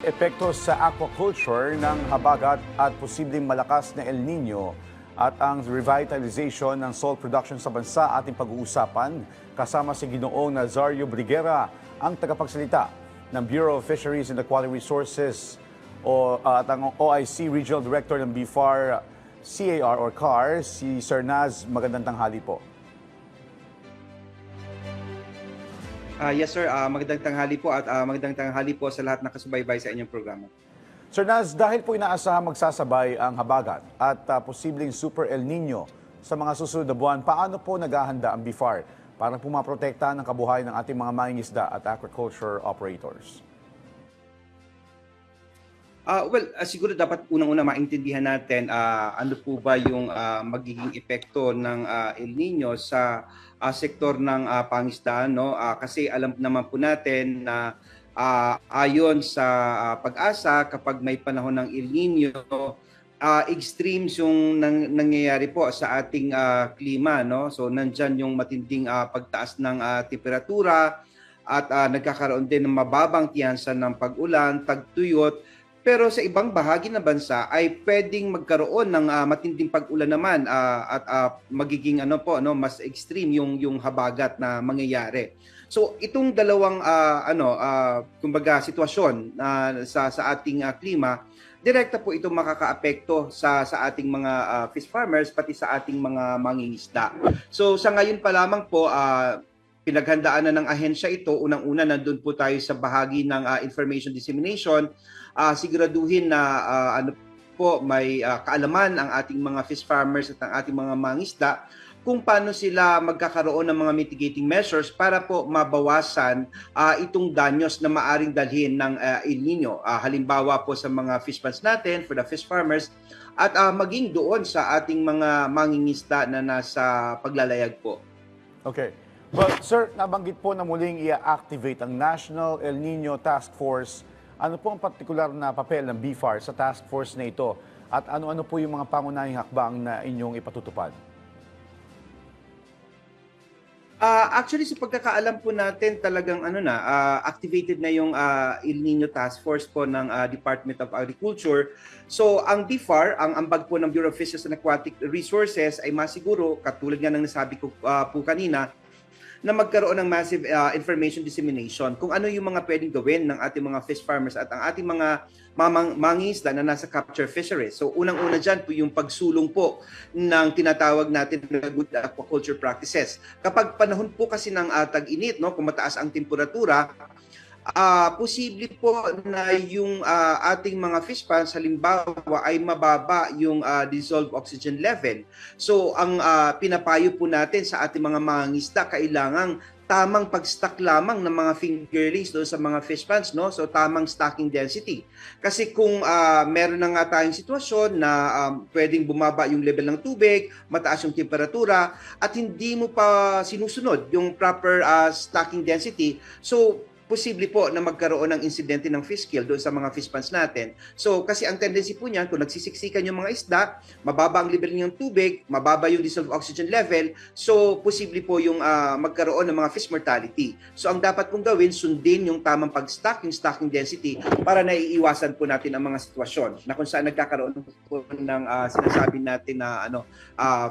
epekto sa aquaculture ng habagat at posibleng malakas na El Nino at ang revitalization ng salt production sa bansa ating pag-uusapan kasama si Ginoong Nazario Briguera, ang tagapagsalita ng Bureau of Fisheries and Aquatic Resources at ang OIC Regional Director ng BFAR CAR or CAR, si Sir Naz. Magandang tanghali po. Yes sir, magandang tanghali po at magandang tanghali po sa lahat na kasubaybay sa inyong programa. Sir Naz, dahil po inaasahang magsasabay ang habagat at posibleng Super El Nino sa mga susunod na buwan, paano po naghahanda ang BFAR para po maprotektahan ang kabuhayan ng ating mga mangingisda at aquaculture operators? Siguro dapat unang-una maintindihan natin ano po ba yung magiging epekto ng El Nino sa sektor ng pangisdaan, no? Kasi alam naman po natin na ayon sa pag-asa, kapag may panahon ng El Nino, extremes yung nangyayari po sa ating klima, no? So nandyan yung matinding pagtaas ng temperatura at nagkakaroon din ng mababang tiyansa ng pag-ulan, tagtuyot. Pero sa ibang bahagi ng bansa ay pwedeng magkaroon ng matinding pag-ulan naman at magiging mas extreme yung habagat na mangyayari. So itong dalawang kumbaga sitwasyon sa ating klima, direkta po ito makakaapekto sa ating mga fish farmers pati sa ating mga mangingisda. So sa ngayon pa lamang po pinaghandaan na ng ahensya ito. Unang-una, nandun po tayo sa bahagi ng information dissemination. Siguraduhin na may kaalaman ang ating mga fish farmers at ang ating mga mangisda kung paano sila magkakaroon ng mga mitigating measures para po mabawasan itong danyos na maaring dalhin ng El Nino. Halimbawa po sa mga fish ponds natin, for the fish farmers, at maging doon sa ating mga mangingisda na nasa paglalayag po. Okay. Well, sir, nabanggit po na muling i-activate ang National El Nino Task Force. Ano po ang partikular na papel ng BFAR sa task force na ito? At ano-ano po yung mga pangunahing hakbang na inyong ipatutupad? Actually, sa pagkakaalam po natin, talagang activated na yung El Nino Task Force po ng Department of Agriculture. So, ang BFAR, ang ambag po ng Bureau of Fisheries and Aquatic Resources ay masiguro, katulad nga ng nasabi ko po kanina, na magkaroon ng massive information dissemination kung ano yung mga pwedeng gawin ng ating mga fish farmers at ang ating mga mangingisda na nasa capture fisheries. So unang-una dyan po yung pagsulong po ng tinatawag natin na good aquaculture practices. Kapag panahon po kasi ng tag-init, no, kung mataas ang temperatura, posible po na yung ating mga fish ponds halimbawa ay mababa yung dissolved oxygen level. So ang pinapayo po natin sa ating mga mangingisda, kailangang tamang pag-stock lamang ng mga fingerlings doon sa mga fish ponds, no? So tamang stocking density. Kasi kung meron na nga tayong sitwasyon na pwedeng bumaba yung level ng tubig, mataas yung temperatura, at hindi mo pa sinusunod yung proper stocking density, so posible po na magkaroon ng insidente ng fish kill doon sa mga fish ponds natin. So, kasi ang tendency po niyan, kung nagsisiksikan yung mga isda, mababa ang level ng tubig, mababa yung dissolved oxygen level, so posible po yung magkaroon ng mga fish mortality. So, ang dapat pong gawin, sundin yung tamang pag-stock, yung stocking density, para naiiwasan po natin ang mga sitwasyon na kung saan nagkakaroon po ng sinasabi natin na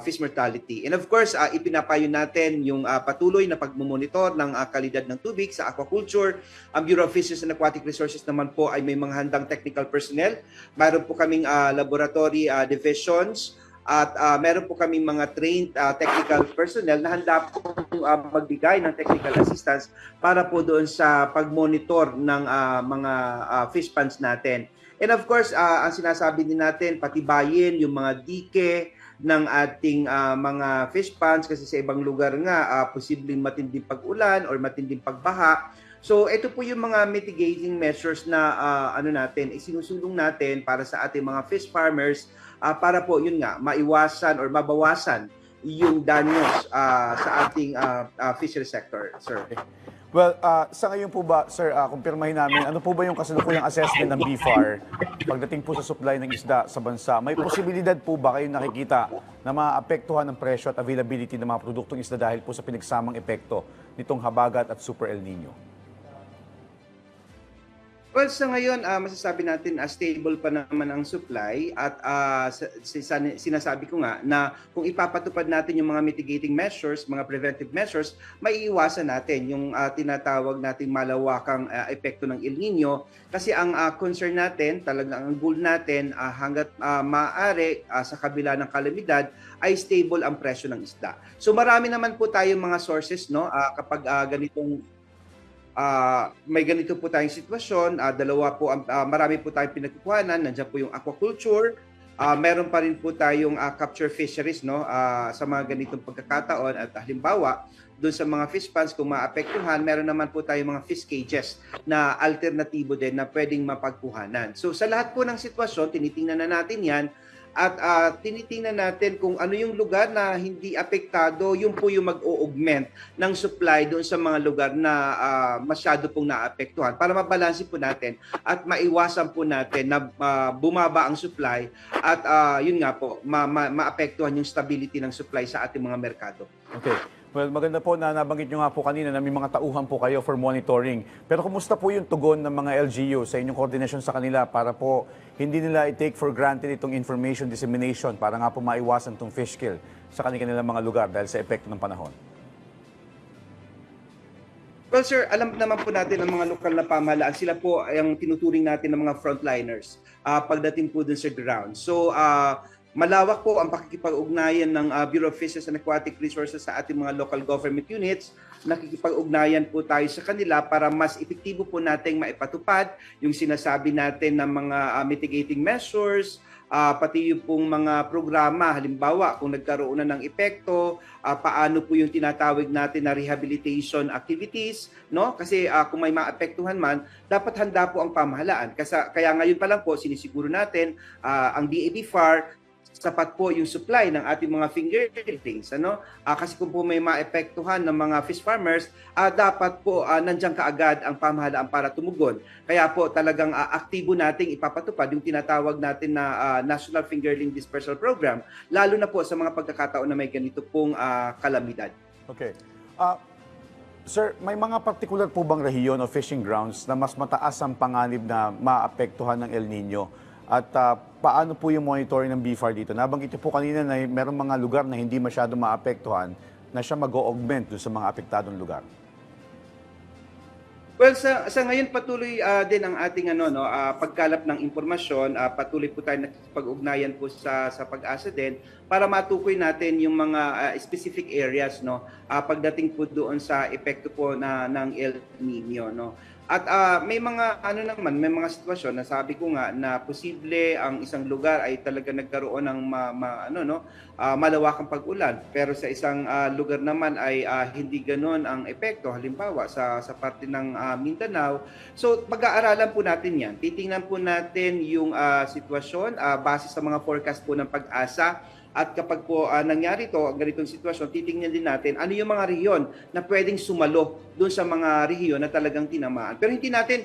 fish mortality. And of course, ipinapayo natin yung patuloy na pagmumonitor ng kalidad ng tubig sa aquaculture. Ang Bureau of Fisheries and Aquatic Resources naman po ay may mga handang technical personnel. Mayroon po kaming laboratory divisions at meron po kaming mga trained technical personnel na handa po magbigay ng technical assistance para po doon sa pag-monitor ng mga fish ponds natin. And of course, ang sinasabi din natin, patibayin yung mga dike ng ating mga fish ponds kasi sa ibang lugar nga posibleng matinding pag-ulan or matinding pagbaha. So ito po yung mga mitigating measures na isinusulong natin para sa ating mga fish farmers para po yun nga maiwasan or mabawasan yung danyos sa ating fishery sector, sir. Well, sa ngayon po ba, sir, kumpirmahin namin, ano po ba yung kasalukuyang assessment ng BFAR pagdating po sa supply ng isda sa bansa? May posibilidad po ba kayong nakikita na maapektuhan ng presyo at availability ng mga produktong isda dahil po sa pinagsamang epekto nitong habagat at Super El Nino? Well, sa ngayon, masasabi natin stable pa naman ang supply at sinasabi ko nga na kung ipapatupad natin yung mga mitigating measures, mga preventive measures, maiiwasan natin yung tinatawag nating malawakang epekto ng El Nino. Kasi ang concern natin, talagang ang goal natin, hanggat maaari sa kabila ng kalamidad, ay stable ang presyo ng isda. So marami naman po tayong mga sources, no, kapag ganitong may ganito po tayong sitwasyon, marami po tayong pinagkukuhanan, nandiyan po yung aquaculture, meron pa rin po tayong capture fisheries, no, sa mga ganitong pagkakataon at halimbawa, doon sa mga fish ponds kung maapektuhan, meron naman po tayong mga fish cages na alternatibo din na pwedeng mapagkuhanan. So sa lahat po ng sitwasyon, tinitingnan na natin yan at tinitingnan natin kung ano yung lugar na hindi apektado, yung po yung mag-o-augment ng supply doon sa mga lugar na masyado pong naapektuhan para mabalansin po natin at maiwasan po natin na bumaba ang supply at yun nga po, maapektuhan yung stability ng supply sa ating mga merkado. Okay. Well, maganda po na nabanggit nyo nga po kanina na may mga tauhan po kayo for monitoring. Pero kumusta po yung tugon ng mga LGU sa inyong koordinasyon sa kanila para po hindi nila i-take for granted itong information dissemination para nga po maiwasan itong fish kill sa kanilang mga lugar dahil sa epekto ng panahon? Well, sir, alam naman po natin ang mga lokal na pamahalaan. Sila po ay ang tinuturing natin ng mga frontliners pagdating po dun sa ground. So, malawak po ang pakikipag-ugnayan ng Bureau of Fisheries and Aquatic Resources sa ating mga local government units. Nakikipag-ugnayan po tayo sa kanila para mas epektibo po nating maipatupad yung sinasabi natin ng mga mitigating measures, pati yung pong mga programa, halimbawa kung nagkaroon na ng epekto, paano po yung tinatawag natin na rehabilitation activities, no? Kasi kung may maapektuhan man, dapat handa po ang pamahalaan. Kaya ngayon pa lang po sinisiguro natin ang DAB-FAR sapat po yung supply ng ating mga fingerlings, ano? Kasi kung po may maepektuhan ng mga fish farmers, dapat po nandiyan kaagad ang pamahalaan para tumugon. Kaya po talagang aktibo nating ipapatupad yung tinatawag natin na National Fingerling Dispersal Program, lalo na po sa mga pagkakataon na may ganito pong kalamidad. Okay. Sir, may mga particular po bang rehiyon o fishing grounds na mas mataas ang panganib na maapektuhan ng El Nino? At paano po yung monitoring ng BFAR dito? Nabanggit niyo po kanina na merong mga lugar na hindi masyado maapektuhan na siya mag-o-augment sa mga apektadong lugar. Well, sa ngayon patuloy din ang ating pagkalap ng impormasyon, patuloy po tayo nakikipag-ugnayan po sa Pag-asa din para matukoy natin yung mga specific areas, no, pagdating po doon sa epekto po ng El Nino, no. At may mga may mga sitwasyon na sabi ko nga na posible ang isang lugar ay talaga nagkaroon ng malawakang pag-ulan, pero sa isang lugar naman ay hindi ganoon ang epekto, halimbawa sa parte ng Mindanao. So pag-aaralan po natin 'yan. Titingnan po natin yung sitwasyon base sa mga forecast po ng Pag-asa. At kapag po nangyari ito, ang ganitong sitwasyon, titingnan din natin ano yung mga rehiyon na pwedeng sumalo doon sa mga rehiyon na talagang tinamaan. Pero hindi natin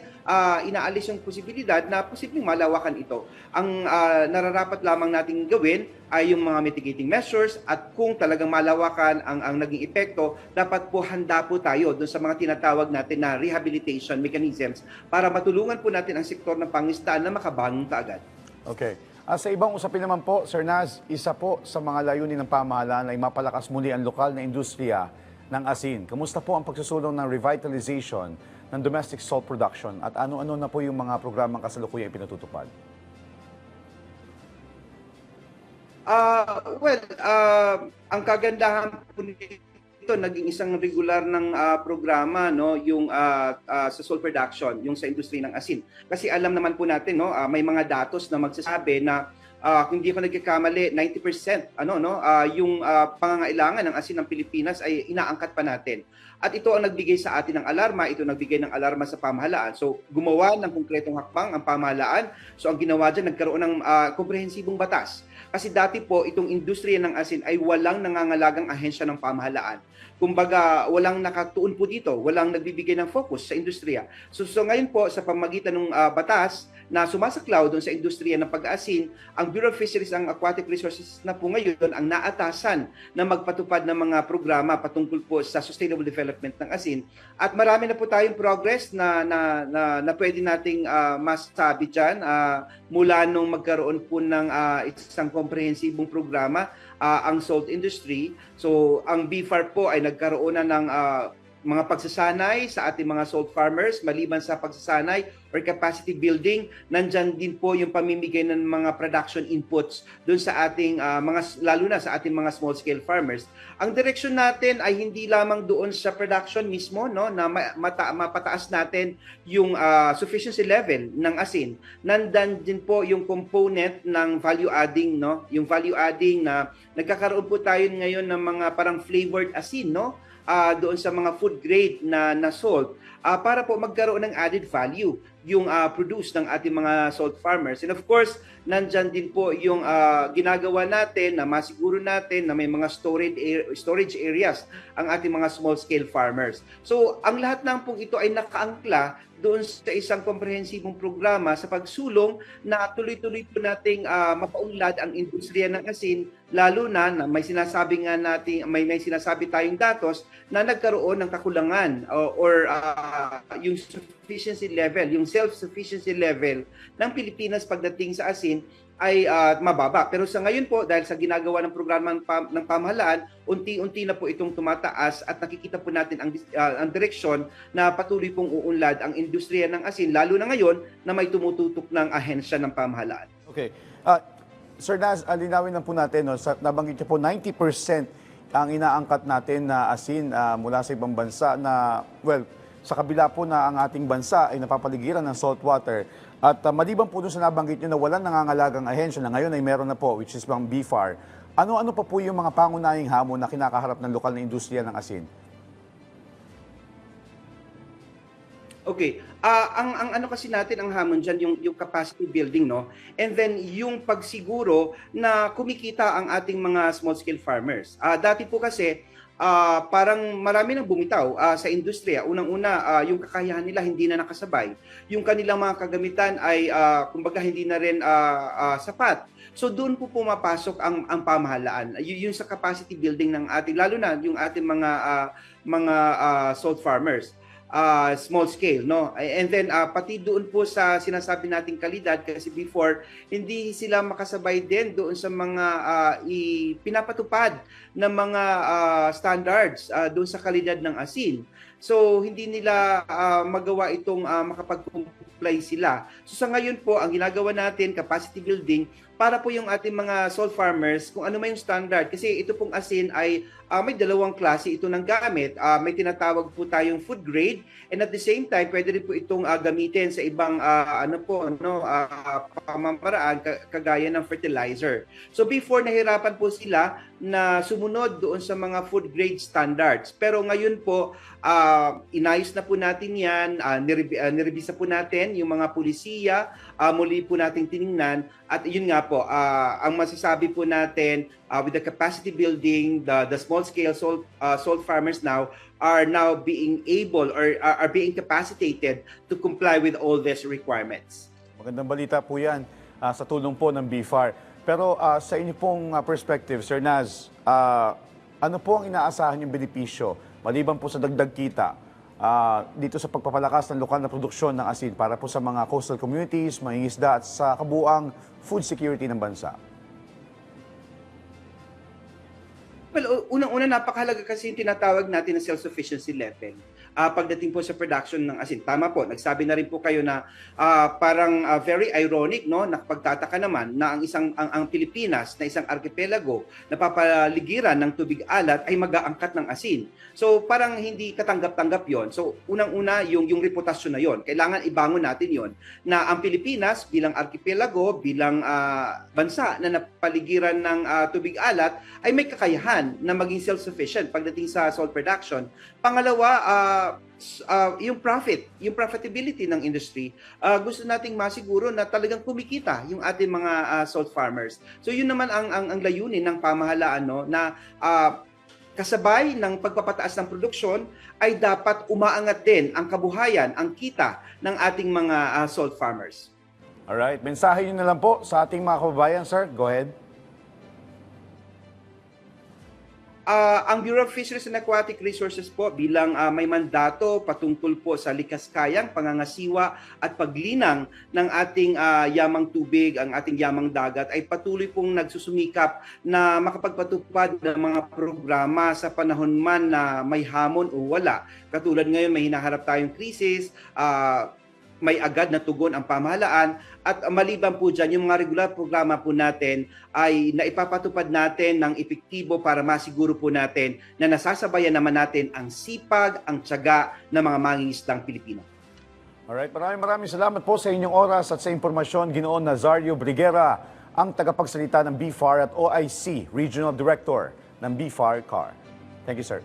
inaalis yung posibilidad na posibleng malawakan ito. Ang nararapat lamang nating gawin ay yung mga mitigating measures at kung talagang malawakan ang naging epekto, dapat po handa po tayo doon sa mga tinatawag natin na rehabilitation mechanisms para matulungan po natin ang sektor ng pangisdaan na makabangon kaagad. Okay. Sa ibang usapin naman po, Sir Naz, isa po sa mga layunin ng pamahalaan ay mapalakas muli ang lokal na industriya ng asin. Kamusta po ang pagsusulong ng revitalization ng domestic salt production at ano-ano na po yung mga programang kasalukuyang ipinatutupad? Ang kagandahan po ito naging isang regular ng programa, no, yung sa salt production, yung sa industriya ng asin. Kasi alam naman po natin, no, may mga datos na magsasabi na kung hindi ako nagkakamali, 90% yung pangangailangan ng asin ng Pilipinas ay inaangkat pa natin. At ito ang nagbigay sa atin ng alarma, ito nagbigay ng alarma sa pamahalaan. So gumawa ng konkretong hakbang ang pamahalaan. So ang ginawa dyan, nagkaroon ng komprehensibong batas. Kasi dati po, itong industriya ng asin ay walang nangangalagang ahensya ng pamahalaan. Kumbaga, walang nakatuon po dito, walang nagbibigay ng focus sa industriya. So ngayon po, sa pamagitan ng batas na sumasaklaw doon sa industriya ng pag-aasin, ang Bureau of Fisheries and Aquatic Resources na po ngayon ang naatasan na magpatupad ng mga programa patungkol po sa sustainable development ng asin. At marami na po tayong progress na pwede nating masabi dyan mula nung magkaroon po ng isang komprehensibong programa ang salt industry. So ang BFAR po ay nagkaroon na ng mga pagsasanay sa ating mga salt farmers. Maliban sa pagsasanay or capacity building, nandyan din po yung pamimigay ng mga production inputs doon sa ating lalo na sa ating mga small scale farmers. Ang direksyon natin ay hindi lamang doon sa production mismo, no, na mapataas natin yung sufficiency level ng asin. Nandan din po yung component ng value adding, no, yung value adding na nagkakaroon po tayo ngayon ng mga parang flavored asin, no, doon sa mga food grade na salt para po magkaroon ng added value yung produce ng ating mga salt farmers. And of course, nandyan din po yung ginagawa natin na masiguro natin na may mga storage areas ang ating mga small scale farmers. So, ang lahat ng pong ito ay nakaangkla doon sa isang komprehensibong programa sa pagsulong na tuloy-tuloy po nating mapaunlad ang industriya ng asin, lalo na may sinasabi nga natin, may sinasabi tayong datos na nagkaroon ng kakulangan or yung sufficiency level, yung self-sufficiency level ng Pilipinas pagdating sa asin ay mababa. Pero sa ngayon po, dahil sa ginagawa ng programa ng pamahalaan, unti-unti na po itong tumataas at nakikita po natin ang direksyon na patuloy pong uunlad ang industriya ng asin, lalo na ngayon na may tumututok ng ahensya ng pamahalaan. Okay. Sir Naz, linawin lang po natin, no, nabanggit niyo po 90% ang inaangkat natin na asin mula sa ibang bansa na, well, sa kabila po na ang ating bansa ay napapaligiran ng saltwater. At maliban po doon sa nabanggit nyo na walang nangangalagang ahensya na ngayon ay meron na po, which is ang BFAR. Ano-ano pa po yung mga pangunahing hamon na kinakaharap ng lokal na industriya ng asin? Okay. Ang ano kasi natin ang hamon diyan yung capacity building, no. And then yung pagsiguro na kumikita ang ating mga small scale farmers. Dati po kasi parang marami nang bumitaw sa industriya. Unang-una, yung kakayahan nila hindi na nakasabay. Yung kanilang mga kagamitan ay kumbaga hindi na rin sapat. So doon po pumapasok ang pamahalaan. Yung sa capacity building ng ating, lalo na yung ating mga salt farmers. Small scale, no? And then pati doon po sa sinasabi nating kalidad, kasi before hindi sila makasabay din doon sa mga pinapatupad ng mga standards doon sa kalidad ng asin. So hindi nila magawa itong makapag-comply sila. So sa ngayon po, ang ginagawa natin, capacity building, para po yung ating mga salt farmers, kung ano may yung standard. Kasi ito pong asin ay may dalawang klase ito ng gamit. May tinatawag po tayong food grade, and at the same time, pwede rin po itong gamitin sa ibang pamamaraan kagaya ng fertilizer. So before, nahirapan po sila na sumunod doon sa mga food grade standards. Pero ngayon po, inayos na po natin yan, nirevisa po natin yung mga pulisiya, muli po nating tiningnan, at yun nga po, ang masasabi po natin with the capacity building, the small scale salt farmers now are now being able or are being capacitated to comply with all these requirements. Magandang balita po yan sa tulong po ng BFAR. Pero sa inyo pong perspective, Sir Naz, ano po ang inaasahan yung benepisyo maliban po sa dagdag kita dito sa pagpapalakas ng lokal na produksyon ng asin para po sa mga coastal communities, mangingisda at sa kabuuang food security ng bansa? Well, unang-una, napakahalaga kasi yung tinatawag natin na self-sufficiency level. Pagdating po sa production ng asin. Tama po, nagsabi na rin po kayo na parang very ironic, no, nakapagtataka naman na ang Pilipinas na isang archipelago na papaligiran ng tubig alat ay mag-aangkat ng asin. So parang hindi katanggap-tanggap yon. So unang-una, yung reputasyon na yon. Kailangan ibangon natin yon na ang Pilipinas bilang archipelago, bilang bansa na napaligiran ng tubig alat ay may kakayahan na maging self-sufficient pagdating sa salt production. Pangalawa, yung profitability ng industry, gusto nating masiguro na talagang kumikita yung ating mga salt farmers. So yun naman ang layunin ng pamahalaan, no, na kasabay ng pagpapataas ng produksyon ay dapat umaangat din ang kabuhayan, ang kita ng ating mga salt farmers. Alright, mensahe nyo na lang po sa ating mga kababayan, sir. Go ahead. Ang Bureau of Fisheries and Aquatic Resources po bilang may mandato patungkol po sa likaskayang pangangasiwa at paglinang ng ating yamang tubig, ang ating yamang dagat ay patuloy pong nagsusumikap na makapagpatupad ng mga programa sa panahon man na may hamon o wala. Katulad ngayon may hinaharap tayong krisis, may agad na tugon ang pamahalaan at maliban po dyan, yung mga regular programa po natin ay naipapatupad natin ng epektibo para masiguro po natin na nasasabayan naman natin ang sipag, ang tiyaga ng mga mangingisdang Pilipino. Alright, maraming salamat po sa inyong oras at sa impormasyon, Ginoon Nazario Briguera, ang tagapagsalita ng BFAR at OIC, Regional Director ng BFAR CAR. Thank you, sir.